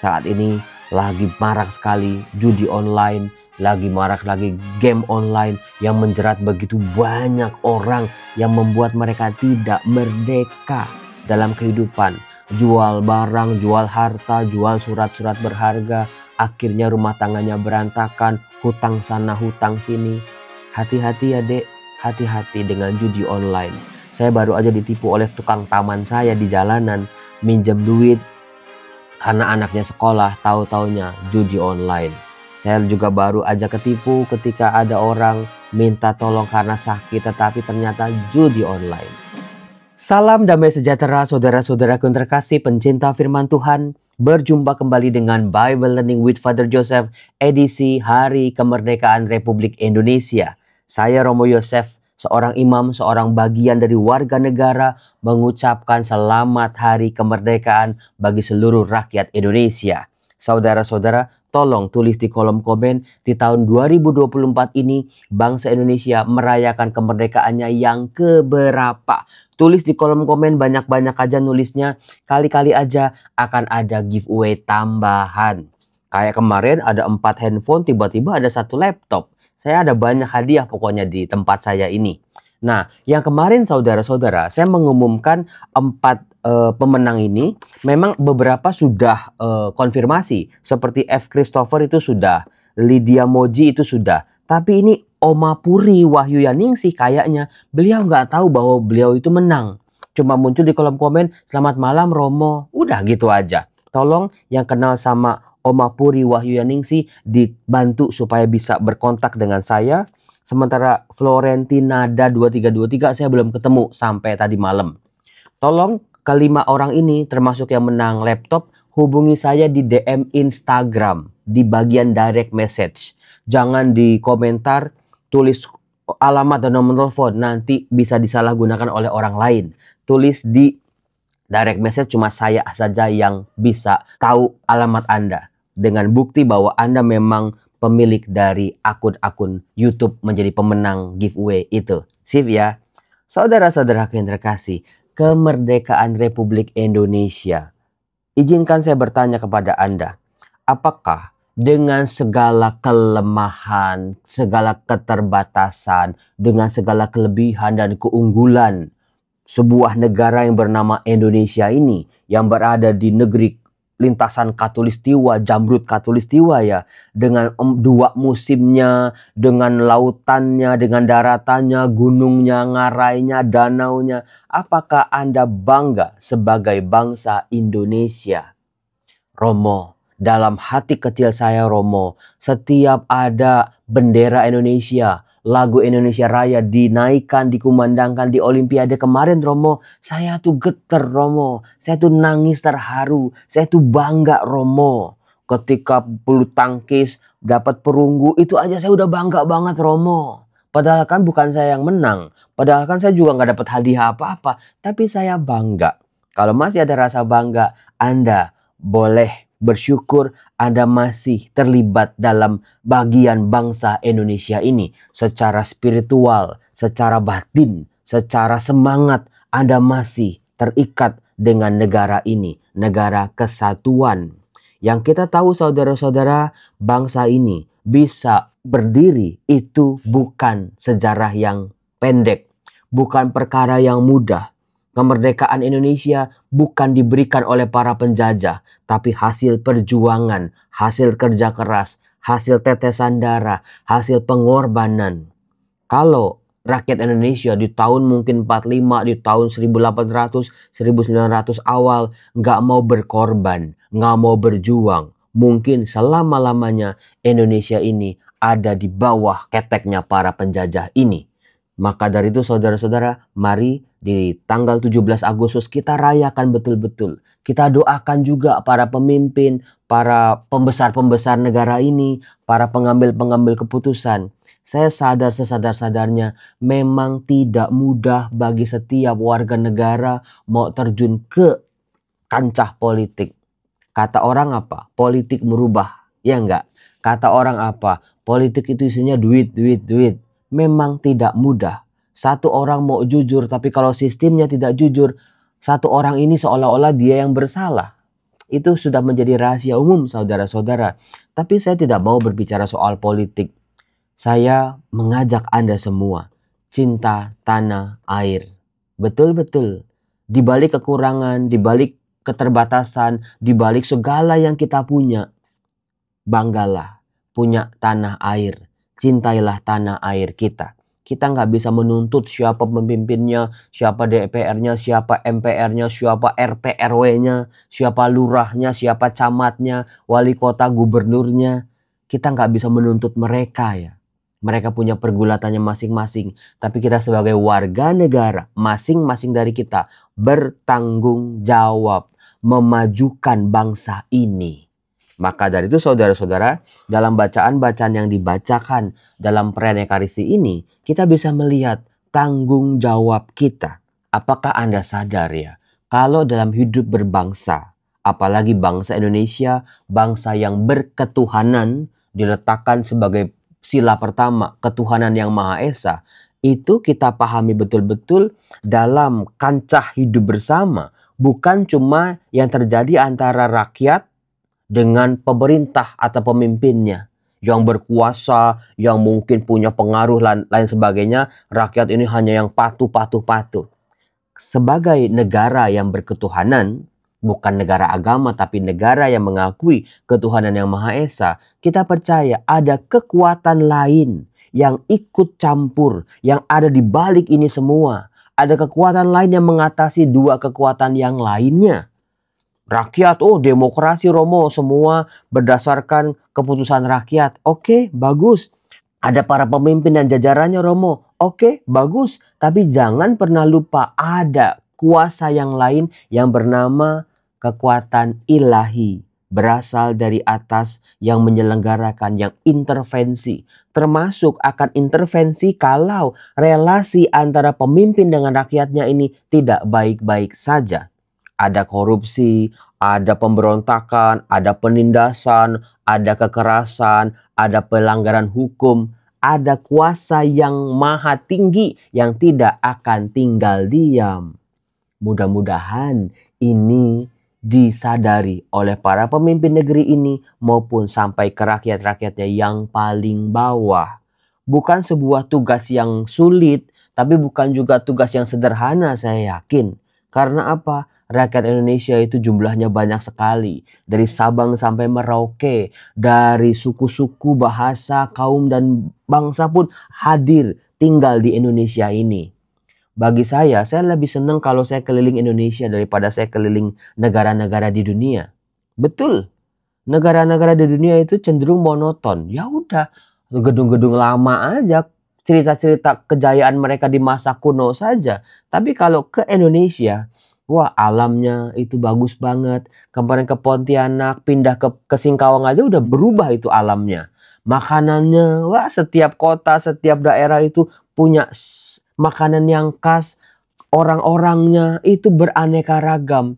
Saat ini lagi marak sekali judi online, lagi marak lagi game online yang menjerat begitu banyak orang, yang membuat mereka tidak merdeka dalam kehidupan. Jual barang, jual harta, jual surat-surat berharga, akhirnya rumah tangganya berantakan, hutang sana hutang sini. Hati-hati ya dek, hati-hati dengan judi online. Saya baru aja ditipu oleh tukang taman saya di jalanan, minjem duit karena anaknya sekolah, tahu-taunya judi online. Saya juga baru aja ketipu ketika ada orang minta tolong karena sakit, tetapi ternyata judi online. Salam damai sejahtera saudara-saudaraku yang terkasih pencinta firman Tuhan. Berjumpa kembali dengan Bible Learning with Father Joseph edisi Hari Kemerdekaan Republik Indonesia. Saya Romo Yosef, seorang imam, seorang bagian dari warga negara, mengucapkan selamat Hari Kemerdekaan bagi seluruh rakyat Indonesia. Saudara-saudara, tolong tulis di kolom komen, di tahun 2024 ini bangsa Indonesia merayakan kemerdekaannya yang keberapa? Tulis di kolom komen, banyak-banyak aja nulisnya. Kali-kali aja akan ada giveaway tambahan. Kayak kemarin ada 4 handphone, tiba-tiba ada 1 laptop. Saya ada banyak hadiah pokoknya di tempat saya ini. Nah, yang kemarin saudara-saudara, saya mengumumkan 4 pemenang ini. Memang beberapa sudah konfirmasi. Seperti F. Christopher itu sudah, Lydia Moji itu sudah. Tapi ini Oma Puri Wahyu Yaningsih kayaknya beliau nggak tahu bahwa beliau itu menang. Cuma muncul di kolom komen, selamat malam Romo. Udah gitu aja. Tolong yang kenal sama Oma Puri Wahyu Yaningsih dibantu supaya bisa berkontak dengan saya. Sementara Florentinada 2323 saya belum ketemu sampai tadi malam. Tolong kelima orang ini termasuk yang menang laptop, hubungi saya di DM Instagram di bagian direct message. Jangan di komentar tulis alamat dan nomor telepon, nanti bisa disalahgunakan oleh orang lain. Tulis di direct message, cuma saya saja yang bisa tahu alamat Anda. Dengan bukti bahwa Anda memang pemilik dari akun-akun YouTube menjadi pemenang giveaway itu. Sip ya. Saudara-saudara yang terkasih, kemerdekaan Republik Indonesia. Izinkan saya bertanya kepada Anda, apakah dengan segala kelemahan, segala keterbatasan, dengan segala kelebihan dan keunggulan sebuah negara yang bernama Indonesia ini, yang berada di negeri lintasan Katulistiwa, Jamrut Katulistiwa ya, dengan 2 musimnya, dengan lautannya, dengan daratannya, gunungnya, ngarainya, danaunya, apakah Anda bangga sebagai bangsa Indonesia? Romo, dalam hati kecil saya Romo, setiap ada bendera Indonesia, lagu Indonesia Raya dinaikkan, dikumandangkan di Olimpiade kemarin Romo, saya tuh geter Romo, saya tuh nangis terharu, saya tuh bangga Romo. Ketika bulu tangkis dapat perunggu, itu aja saya udah bangga banget Romo. Padahal kan bukan saya yang menang, padahal kan saya juga nggak dapat hadiah apa-apa, tapi saya bangga. Kalau masih ada rasa bangga, Anda boleh bersyukur Anda masih terlibat dalam bagian bangsa Indonesia ini. Secara spiritual, secara batin, secara semangat Anda masih terikat dengan negara ini. Negara kesatuan. Yang kita tahu saudara-saudara, bangsa ini bisa berdiri itu bukan sejarah yang pendek. Bukan perkara yang mudah. Kemerdekaan Indonesia bukan diberikan oleh para penjajah, tapi hasil perjuangan, hasil kerja keras, hasil tetesan darah, hasil pengorbanan. Kalau rakyat Indonesia di tahun mungkin 45, di tahun 1800, 1900 awal nggak mau berkorban, nggak mau berjuang, mungkin selama-lamanya Indonesia ini ada di bawah keteknya para penjajah ini. Maka dari itu saudara-saudara, mari di tanggal 17 Agustus kita rayakan betul-betul. Kita doakan juga para pemimpin, para pembesar-pembesar negara ini, para pengambil-pengambil keputusan. Saya sadar sesadar-sadarnya memang tidak mudah bagi setiap warga negara mau terjun ke kancah politik. Kata orang apa? Politik merubah. Ya enggak? Kata orang apa? Politik itu isinya duit, duit, duit. Memang tidak mudah. Satu orang mau jujur, tapi kalau sistemnya tidak jujur, satu orang ini seolah-olah dia yang bersalah. Itu sudah menjadi rahasia umum saudara-saudara. Tapi saya tidak mau berbicara soal politik. Saya mengajak Anda semua cinta tanah air. Betul-betul. Di balik kekurangan, di balik keterbatasan, di balik segala yang kita punya, banggalah punya tanah air. Cintailah tanah air kita. Kita nggak bisa menuntut siapa pemimpinnya, siapa DPR-nya, siapa MPR-nya, siapa RT RW-nya, siapa lurahnya, siapa camatnya, wali kota, gubernurnya. Kita nggak bisa menuntut mereka ya. Mereka punya pergulatannya masing-masing. Tapi kita sebagai warga negara, masing-masing dari kita bertanggung jawab memajukan bangsa ini. Maka dari itu saudara-saudara, dalam bacaan-bacaan yang dibacakan dalam perayaan Ekaristi ini, kita bisa melihat tanggung jawab kita. Apakah Anda sadar ya, kalau dalam hidup berbangsa, apalagi bangsa Indonesia, bangsa yang berketuhanan, diletakkan sebagai sila pertama, ketuhanan yang Maha Esa, itu kita pahami betul-betul dalam kancah hidup bersama. Bukan cuma yang terjadi antara rakyat dengan pemerintah atau pemimpinnya yang berkuasa, yang mungkin punya pengaruh lain sebagainya. Rakyat ini hanya yang patuh. Sebagai negara yang berketuhanan, bukan negara agama tapi negara yang mengakui ketuhanan yang Maha Esa, kita percaya ada kekuatan lain yang ikut campur, yang ada di balik ini semua. Ada kekuatan lain yang mengatasi dua kekuatan yang lainnya. Rakyat, demokrasi Romo, semua berdasarkan keputusan rakyat. Oke, bagus. Ada para pemimpin dan jajarannya Romo. Oke, bagus. Tapi jangan pernah lupa ada kuasa yang lain yang bernama kekuatan ilahi. Berasal dari atas yang menyelenggarakan, yang intervensi. Termasuk akan intervensi kalau relasi antara pemimpin dengan rakyatnya ini tidak baik-baik saja. Ada korupsi, ada pemberontakan, ada penindasan, ada kekerasan, ada pelanggaran hukum, ada kuasa yang maha tinggi yang tidak akan tinggal diam. Mudah-mudahan ini disadari oleh para pemimpin negeri ini maupun sampai ke rakyat-rakyatnya yang paling bawah. Bukan sebuah tugas yang sulit, tapi bukan juga tugas yang sederhana, saya yakin. Karena apa? Rakyat Indonesia itu jumlahnya banyak sekali. Dari Sabang sampai Merauke. Dari suku-suku, bahasa, kaum, dan bangsa pun hadir tinggal di Indonesia ini. Bagi saya lebih senang kalau saya keliling Indonesia daripada saya keliling negara-negara di dunia. Betul. Negara-negara di dunia itu cenderung monoton. Ya udah, gedung-gedung lama aja. Cerita-cerita kejayaan mereka di masa kuno saja. Tapi kalau ke Indonesia, wah, alamnya itu bagus banget. Kemarin ke Pontianak, pindah ke Singkawang aja udah berubah itu alamnya. Makanannya, wah, setiap kota, setiap daerah itu punya makanan yang khas. Orang-orangnya itu beraneka ragam.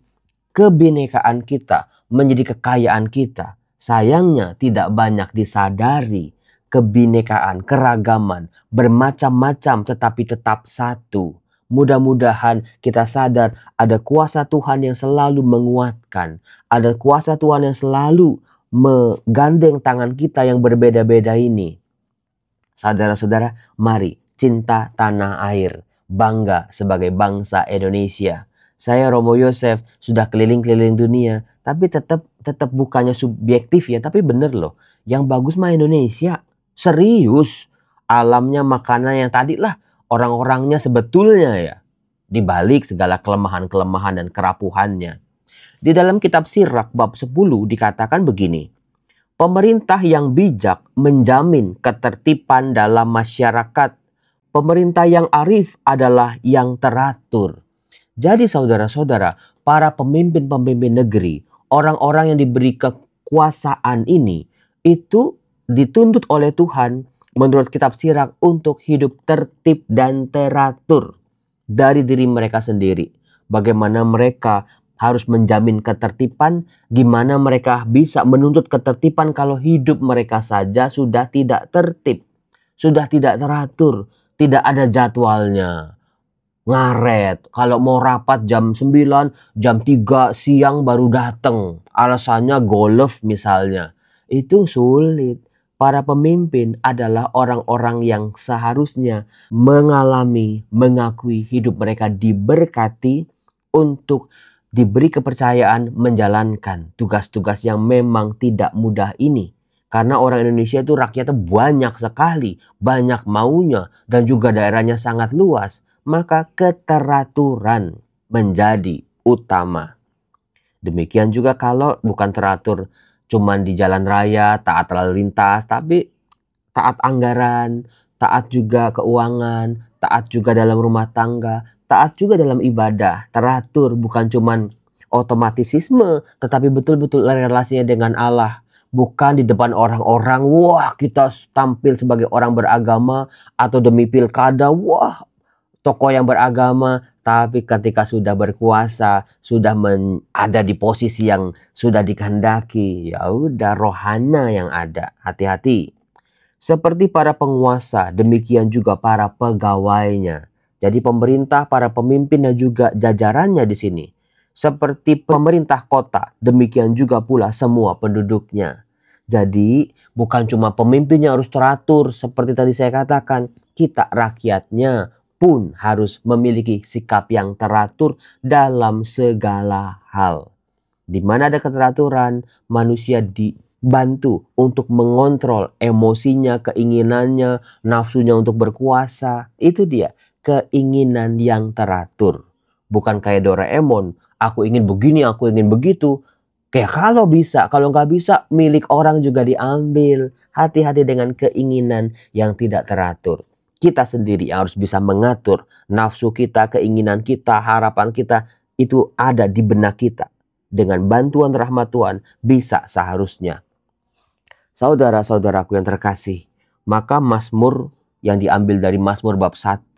Kebinekaan kita menjadi kekayaan kita. Sayangnya tidak banyak disadari. Kebinekaan, keragaman, bermacam-macam tetapi tetap satu. Mudah-mudahan kita sadar ada kuasa Tuhan yang selalu menguatkan. Ada kuasa Tuhan yang selalu menggandeng tangan kita yang berbeda-beda ini. Saudara-saudara, mari cinta tanah air. Bangga sebagai bangsa Indonesia. Saya Romo Yosef sudah keliling-keliling dunia. Tapi tetap bukannya subjektif ya. Tapi bener loh. Yang bagus mah Indonesia. Serius. Alamnya, makanan yang tadi lah. Orang-orangnya sebetulnya ya. Di balik segala kelemahan-kelemahan dan kerapuhannya. Di dalam kitab Sirak bab 10 dikatakan begini. Pemerintah yang bijak menjamin ketertiban dalam masyarakat. Pemerintah yang arif adalah yang teratur. Jadi saudara-saudara, para pemimpin-pemimpin negeri, orang-orang yang diberi kekuasaan ini, itu dituntut oleh Tuhan menurut kitab Sirak untuk hidup tertib dan teratur dari diri mereka sendiri. Bagaimana mereka harus menjamin ketertiban, gimana mereka bisa menuntut ketertiban kalau hidup mereka saja sudah tidak tertib, sudah tidak teratur, tidak ada jadwalnya. ngaret. Kalau mau rapat jam 9, jam 3 siang baru datang. Alasannya golf misalnya. Itu sulit. Para pemimpin adalah orang-orang yang seharusnya mengakui hidup mereka diberkati untuk diberi kepercayaan menjalankan tugas-tugas yang memang tidak mudah ini. Karena orang Indonesia itu rakyatnya banyak sekali, banyak maunya, dan juga daerahnya sangat luas. Maka keteraturan menjadi utama. Demikian juga kalau bukan teratur cuman di jalan raya, taat lalu lintas, tapi taat anggaran, taat juga keuangan, taat juga dalam rumah tangga, taat juga dalam ibadah. Teratur bukan cuman otomatisisme, tetapi betul-betul relasinya dengan Allah. Bukan di depan orang-orang, wah kita tampil sebagai orang beragama, atau demi pilkada, wah tokoh yang beragama. Tapi ketika sudah berkuasa, sudah ada di posisi yang sudah dikehendaki, ya udah rohana yang ada. Hati-hati. Seperti para penguasa, demikian juga para pegawainya. Jadi pemerintah, para pemimpin dan juga jajarannya di sini. Seperti pemerintah kota, demikian juga pula semua penduduknya. Jadi bukan cuma pemimpinnya harus teratur seperti tadi saya katakan, kita rakyatnya pun harus memiliki sikap yang teratur dalam segala hal. Di mana ada keteraturan, manusia dibantu untuk mengontrol emosinya, keinginannya, nafsunya untuk berkuasa. Itu dia, keinginan yang teratur. Bukan kayak Doraemon, aku ingin begini, aku ingin begitu. Kayak kalau bisa, kalau nggak bisa, milik orang juga diambil. Hati-hati dengan keinginan yang tidak teratur. Kita sendiri yang harus bisa mengatur nafsu kita, keinginan kita, harapan kita. Itu ada di benak kita. Dengan bantuan rahmat Tuhan, bisa seharusnya. Saudara-saudaraku yang terkasih, maka Mazmur yang diambil dari Mazmur bab 101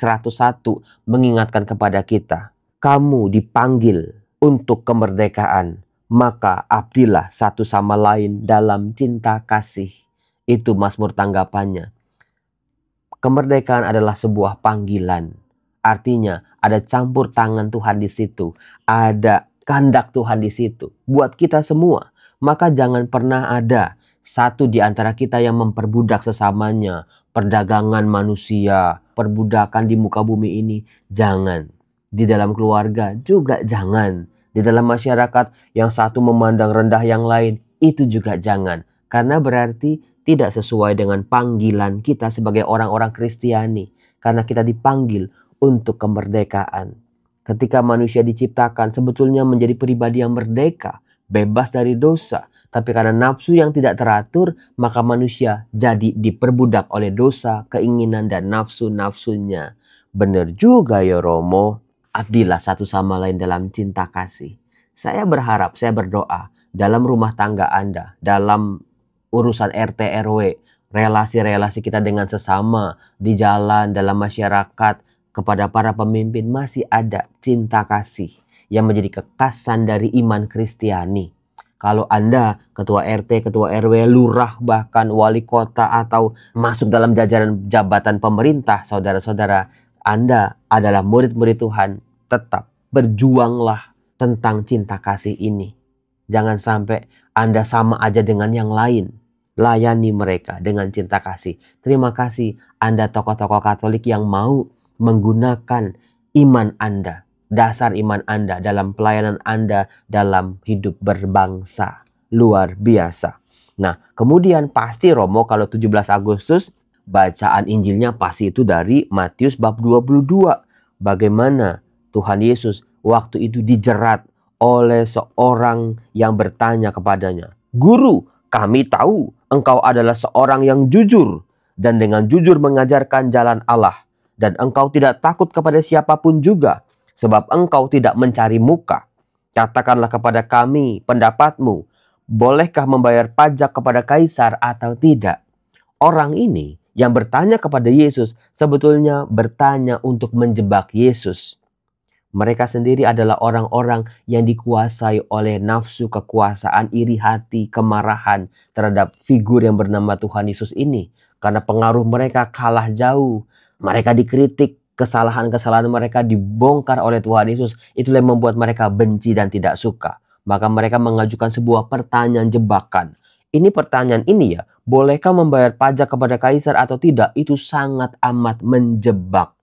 mengingatkan kepada kita, kamu dipanggil untuk kemerdekaan, maka abdilah satu sama lain dalam cinta kasih. Itu Mazmur tanggapannya. Kemerdekaan adalah sebuah panggilan. Artinya ada campur tangan Tuhan di situ. Ada kehendak Tuhan di situ. Buat kita semua. Maka jangan pernah ada satu di antara kita yang memperbudak sesamanya. Perdagangan manusia, perbudakan di muka bumi ini. Jangan. Di dalam keluarga juga jangan. Di dalam masyarakat yang satu memandang rendah yang lain, itu juga jangan. Karena berarti tidak sesuai dengan panggilan kita sebagai orang-orang Kristiani. Karena kita dipanggil untuk kemerdekaan. Ketika manusia diciptakan sebetulnya menjadi pribadi yang merdeka, bebas dari dosa. Tapi karena nafsu yang tidak teratur, maka manusia jadi diperbudak oleh dosa, keinginan dan nafsu-nafsunya. Benar juga ya Romo. Abdilah satu sama lain dalam cinta kasih. Saya berharap, saya berdoa dalam rumah tangga Anda, dalam urusan RT RW, relasi-relasi kita dengan sesama, di jalan, dalam masyarakat, kepada para pemimpin masih ada cinta kasih yang menjadi kekasan dari iman Kristiani. Kalau Anda ketua RT, ketua RW, lurah, bahkan wali kota atau masuk dalam jajaran jabatan pemerintah, saudara-saudara, Anda adalah murid-murid Tuhan. Tetap berjuanglah tentang cinta kasih ini. Jangan sampai Anda sama aja dengan yang lain. Layani mereka dengan cinta kasih. Terima kasih Anda tokoh-tokoh Katolik yang mau menggunakan iman Anda, dasar iman Anda dalam pelayanan Anda dalam hidup berbangsa. Luar biasa. Nah, kemudian pasti Romo kalau 17 Agustus bacaan Injilnya pasti itu dari Matius bab 22. Bagaimana Tuhan Yesus waktu itu dijerat oleh seorang yang bertanya kepadanya, "Guru, kami tahu engkau adalah seorang yang jujur dan dengan jujur mengajarkan jalan Allah. Dan engkau tidak takut kepada siapapun juga, sebab engkau tidak mencari muka. Katakanlah kepada kami pendapatmu, bolehkah membayar pajak kepada kaisar atau tidak?" Orang ini yang bertanya kepada Yesus sebetulnya bertanya untuk menjebak Yesus. Mereka sendiri adalah orang-orang yang dikuasai oleh nafsu kekuasaan, iri hati, kemarahan terhadap figur yang bernama Tuhan Yesus ini. Karena pengaruh mereka kalah jauh. Mereka dikritik kesalahan-kesalahan mereka dibongkar oleh Tuhan Yesus. Itulah yang membuat mereka benci dan tidak suka. Maka mereka mengajukan sebuah pertanyaan jebakan. Ini pertanyaan ini ya, bolehkah membayar pajak kepada kaisar atau tidak? Itu sangat amat menjebak.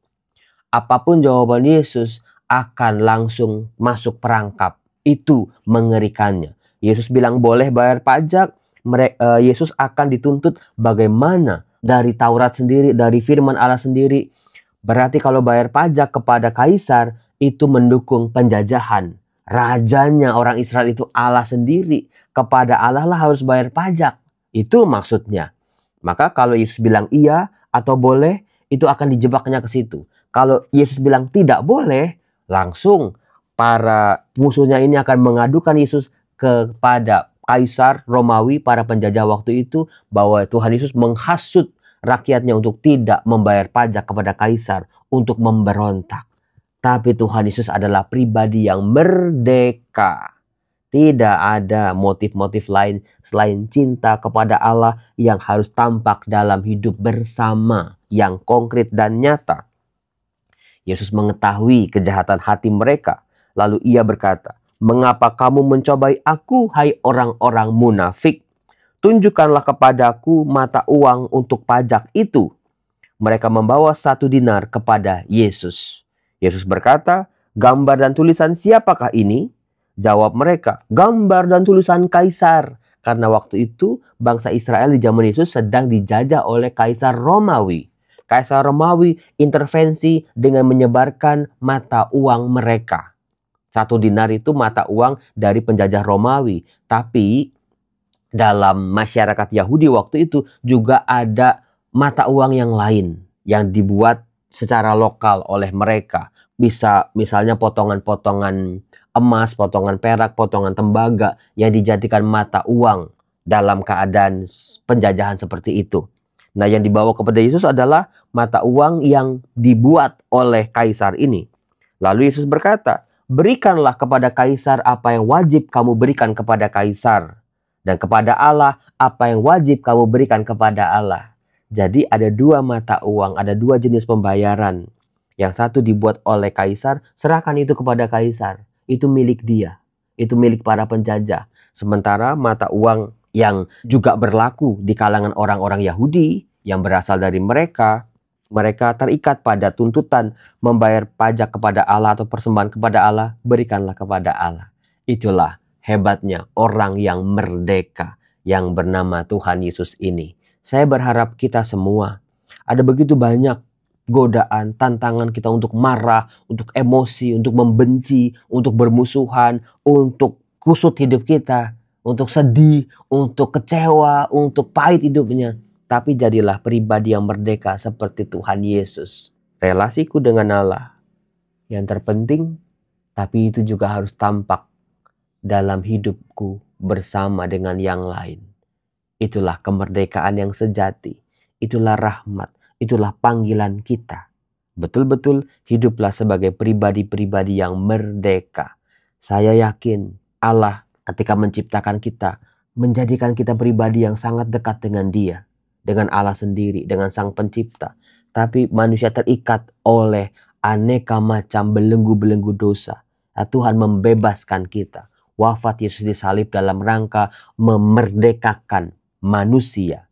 Apapun jawaban Yesus akan langsung masuk perangkap. Itu mengerikannya. Yesus bilang boleh bayar pajak, Yesus akan dituntut bagaimana dari Taurat sendiri, dari firman Allah sendiri. Berarti kalau bayar pajak kepada kaisar itu mendukung penjajahan. Rajanya orang Israel itu Allah sendiri. Kepada Allah lah harus bayar pajak. Itu maksudnya. Maka kalau Yesus bilang iya atau boleh, itu akan dijebaknya ke situ. Kalau Yesus bilang tidak boleh, langsung para musuhnya ini akan mengadukan Yesus kepada kaisar Romawi, para penjajah waktu itu, bahwa Tuhan Yesus menghasut rakyatnya untuk tidak membayar pajak kepada kaisar, untuk memberontak. Tapi Tuhan Yesus adalah pribadi yang merdeka. Tidak ada motif-motif lain selain cinta kepada Allah yang harus tampak dalam hidup bersama yang konkret dan nyata. Yesus mengetahui kejahatan hati mereka. Lalu ia berkata, "Mengapa kamu mencobai aku, hai orang-orang munafik? Tunjukkanlah kepadaku mata uang untuk pajak itu." Mereka membawa 1 dinar kepada Yesus. Yesus berkata, "Gambar dan tulisan siapakah ini?" Jawab mereka, "Gambar dan tulisan kaisar." Karena waktu itu bangsa Israel di zaman Yesus sedang dijajah oleh kaisar Romawi. Kaisar Romawi intervensi dengan menyebarkan mata uang mereka. 1 dinar itu mata uang dari penjajah Romawi. Tapi dalam masyarakat Yahudi waktu itu juga ada mata uang yang lain yang dibuat secara lokal oleh mereka. Bisa misalnya potongan-potongan emas, potongan perak, potongan tembaga yang dijadikan mata uang dalam keadaan penjajahan seperti itu. Nah, yang dibawa kepada Yesus adalah mata uang yang dibuat oleh kaisar ini. Lalu Yesus berkata, "Berikanlah kepada kaisar apa yang wajib kamu berikan kepada kaisar, dan kepada Allah apa yang wajib kamu berikan kepada Allah." Jadi ada 2 mata uang, ada 2 jenis pembayaran. Yang satu dibuat oleh kaisar, serahkan itu kepada kaisar. Itu milik dia. Itu milik para penjajah. Sementara mata uang yang juga berlaku di kalangan orang-orang Yahudi yang berasal dari mereka terikat pada tuntutan membayar pajak kepada Allah atau persembahan kepada Allah, berikanlah kepada Allah. Itulah hebatnya orang yang merdeka yang bernama Tuhan Yesus ini. Saya berharap kita semua, ada begitu banyak godaan, tantangan kita untuk marah, untuk emosi, untuk membenci, untuk bermusuhan, untuk kusut hidup kita, untuk sedih, untuk kecewa, untuk pahit hidupnya. Tapi jadilah pribadi yang merdeka seperti Tuhan Yesus. Relasiku dengan Allah yang terpenting, tapi itu juga harus tampak dalam hidupku bersama dengan yang lain. Itulah kemerdekaan yang sejati. Itulah rahmat. Itulah panggilan kita. Betul-betul hiduplah sebagai pribadi-pribadi yang merdeka. Saya yakin Allah ketika menciptakan kita, menjadikan kita pribadi yang sangat dekat dengan Dia, dengan Allah sendiri, dengan Sang Pencipta. Tapi manusia terikat oleh aneka macam belenggu-belenggu dosa. Nah, Tuhan membebaskan kita. Wafat Yesus disalib dalam rangka memerdekakan manusia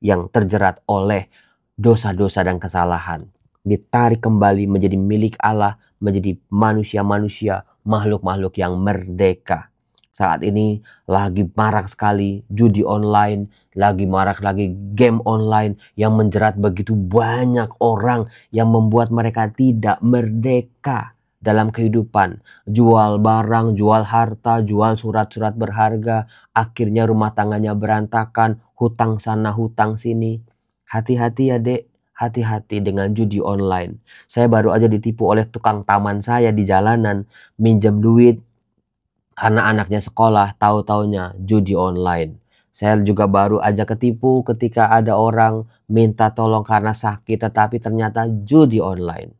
yang terjerat oleh dosa-dosa dan kesalahan. Ditarik kembali menjadi milik Allah, menjadi manusia-manusia, makhluk-makhluk yang merdeka. Saat ini lagi marak sekali judi online, lagi marak lagi game online yang menjerat begitu banyak orang, yang membuat mereka tidak merdeka dalam kehidupan. Jual barang, jual harta, jual surat-surat berharga, akhirnya rumah tangganya berantakan, hutang sana, hutang sini. Hati-hati ya dek, hati-hati dengan judi online. Saya baru aja ditipu oleh tukang taman saya di jalanan, minjem duit karena anaknya sekolah, tahu-taunya judi online. Saya juga baru aja ketipu ketika ada orang minta tolong karena sakit, tetapi ternyata judi online.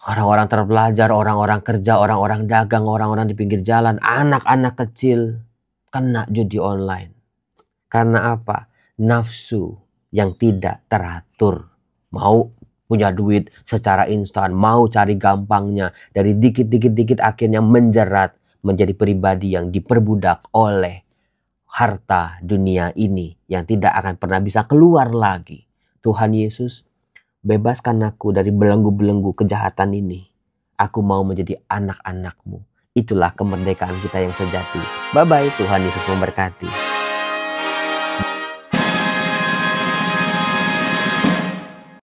Orang-orang terpelajar, orang-orang kerja, orang-orang dagang, orang-orang di pinggir jalan, anak-anak kecil kena judi online. Karena apa? Nafsu yang tidak teratur. Mau punya duit secara instan, mau cari gampangnya, dari dikit-dikit akhirnya menjerat menjadi pribadi yang diperbudak oleh harta dunia ini yang tidak akan pernah bisa keluar lagi. Tuhan Yesus, bebaskan aku dari belenggu-belenggu kejahatan ini. Aku mau menjadi anak-anak-Mu. Itulah kemerdekaan kita yang sejati. Bye-bye, Tuhan Yesus memberkati.